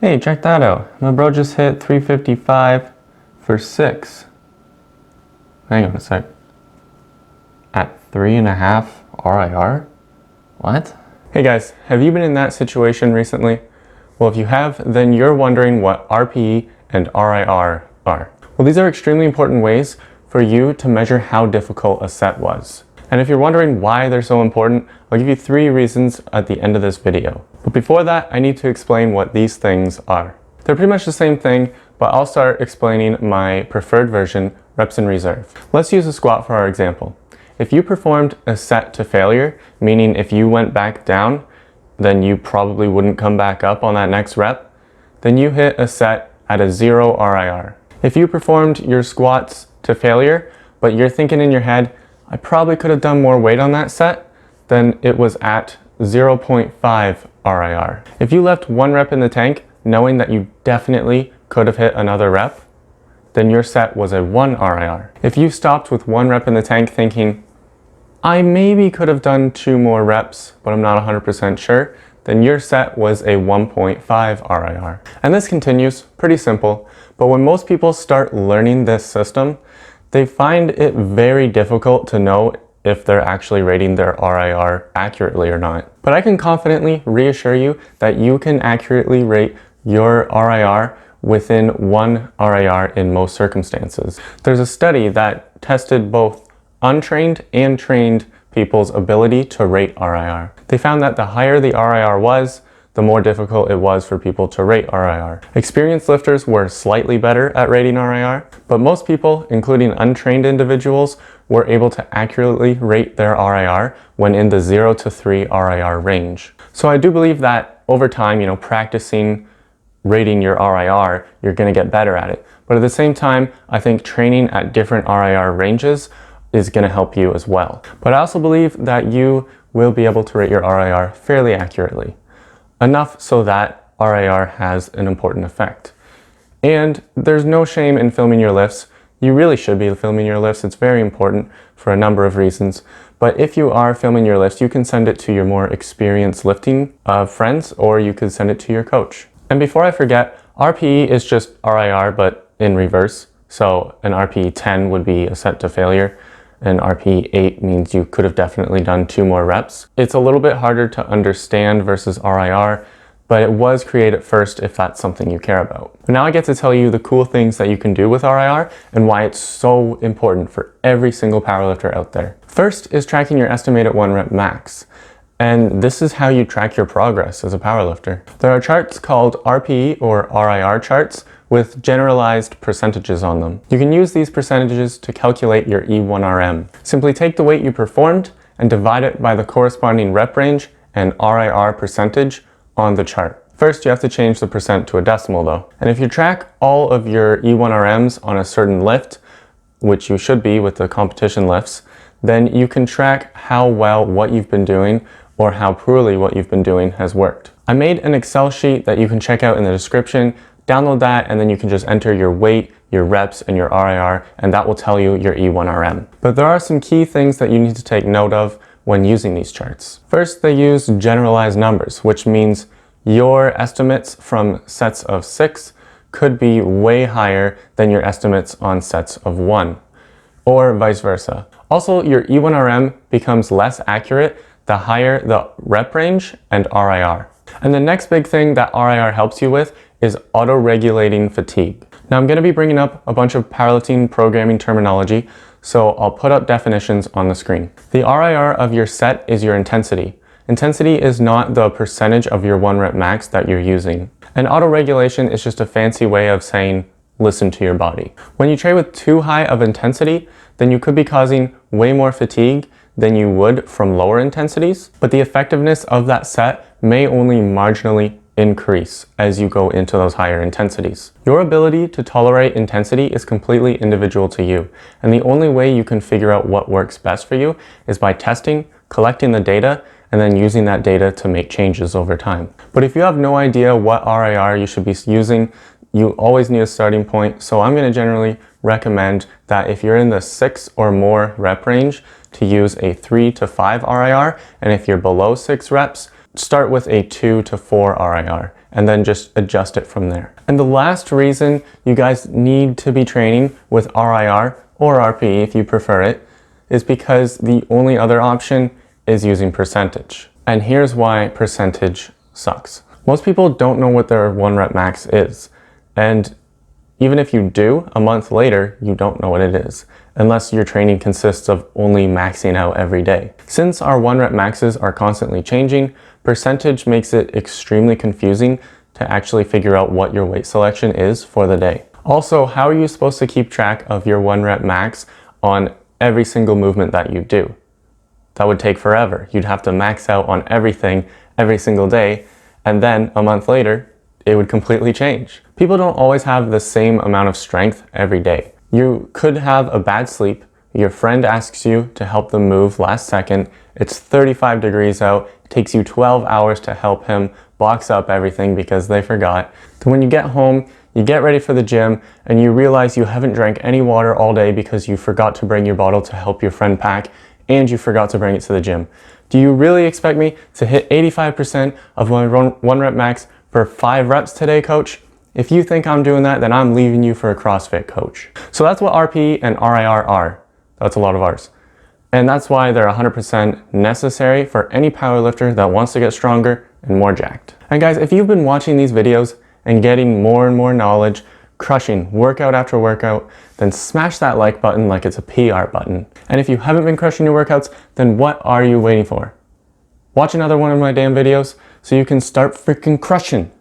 Hey, check that out. My bro just hit 355 for 6. Hang on a sec. At 3.5 RIR? What? Hey guys, have you been in that situation recently? Well, if you have, then you're wondering what RPE and RIR are. Well, these are extremely important ways for you to measure how difficult a set was. And if you're wondering why they're so important, I'll give you 3 reasons at the end of this video. But before that, I need to explain what these things are. They're pretty much the same thing, but I'll start explaining my preferred version, reps in reserve. Let's use a squat for our example. If you performed a set to failure, meaning if you went back down, then you probably wouldn't come back up on that next rep, then you hit a set at a 0 RIR. If you performed your squats to failure, but you're thinking in your head, I probably could have done more weight on that set, then it was at 0.5 RIR. If you left 1 rep in the tank, knowing that you definitely could have hit another rep, then your set was a 1 RIR. If you stopped with 1 rep in the tank thinking, I maybe could have done 2 more reps, but I'm not 100% sure, then your set was a 1.5 RIR. And this continues, pretty simple, but when most people start learning this system, they find it very difficult to know if they're actually rating their RIR accurately or not. But I can confidently reassure you that you can accurately rate your RIR within 1 RIR in most circumstances. There's a study that tested both untrained and trained people's ability to rate RIR. They found that the higher the RIR was, the more difficult it was for people to rate RIR. Experienced lifters were slightly better at rating RIR, but most people, including untrained individuals, were able to accurately rate their RIR when in the 0 to 3 RIR range. So I do believe that over time, practicing rating your RIR, you're gonna get better at it. But at the same time, I think training at different RIR ranges is gonna help you as well. But I also believe that you will be able to rate your RIR fairly accurately. Enough so that RIR has an important effect. And there's no shame in filming your lifts. You really should be filming your lifts. It's very important for a number of reasons. But if you are filming your lifts, you can send it to your more experienced lifting friends, or you can send it to your coach. And before I forget, RPE is just RIR, but in reverse. So an RPE 10 would be a set to failure. And RPE 8 means you could have definitely done 2 more reps. It's a little bit harder to understand versus RIR, but it was created first if that's something you care about. But now I get to tell you the cool things that you can do with RIR and why it's so important for every single powerlifter out there. First is tracking your estimated 1 rep max. And this is how you track your progress as a powerlifter. There are charts called RPE or RIR charts with generalized percentages on them. You can use these percentages to calculate your E1RM. Simply take the weight you performed and divide it by the corresponding rep range and RIR percentage on the chart. First, you have to change the percent to a decimal though. And if you track all of your E1RMs on a certain lift, which you should be with the competition lifts, then you can track how well what you've been doing or how poorly what you've been doing has worked. I made an Excel sheet that you can check out in the description. Download that and then you can just enter your weight, your reps, and your RIR, and that will tell you your E1RM. But there are some key things that you need to take note of when using these charts. First, they use generalized numbers, which means your estimates from sets of 6 could be way higher than your estimates on sets of 1, or vice versa. Also, your E1RM becomes less accurate the higher the rep range and RIR. And the next big thing that RIR helps you with is auto-regulating fatigue. Now I'm gonna be bringing up a bunch of powerlifting programming terminology, so I'll put up definitions on the screen. The RIR of your set is your intensity. Intensity is not the percentage of your 1 rep max that you're using. And auto-regulation is just a fancy way of saying, listen to your body. When you train with too high of intensity, then you could be causing way more fatigue than you would from lower intensities, but the effectiveness of that set may only marginally increase as you go into those higher intensities. Your ability to tolerate intensity is completely individual to you, and the only way you can figure out what works best for you is by testing, collecting the data, and then using that data to make changes over time. But if you have no idea what RIR you should be using, you always need a starting point. So I'm going to generally recommend that if you're in the 6 or more rep range, to use a 3 to 5 RIR, and if you're below 6 reps, start with a 2 to 4 RIR and then just adjust it from there. And the last reason you guys need to be training with RIR or RPE if you prefer it is because the only other option is using percentage. And here's why percentage sucks. Most people don't know what their 1 rep max is. And even if you do, a month later, you don't know what it is, unless your training consists of only maxing out every day. Since our 1 rep maxes are constantly changing, percentage makes it extremely confusing to actually figure out what your weight selection is for the day. Also, how are you supposed to keep track of your 1 rep max on every single movement that you do? That would take forever. You'd have to max out on everything every single day, and then a month later, it would completely change. People don't always have the same amount of strength every day. You could have a bad sleep, your friend asks you to help them move last second, it's 35 degrees out, it takes you 12 hours to help him box up everything because they forgot. Then when you get home, you get ready for the gym and you realize you haven't drank any water all day because you forgot to bring your bottle to help your friend pack and you forgot to bring it to the gym. Do you really expect me to hit 85% of my 1 rep max for 5 reps today, coach? If you think I'm doing that, then I'm leaving you for a CrossFit coach. So that's what RPE and RIR are. That's a lot of R's. And that's why they're 100% necessary for any powerlifter that wants to get stronger and more jacked. And guys, if you've been watching these videos and getting more and more knowledge, crushing workout after workout, then smash that like button like it's a PR button. And if you haven't been crushing your workouts, then what are you waiting for? Watch another one of my damn videos so you can start freaking crushing.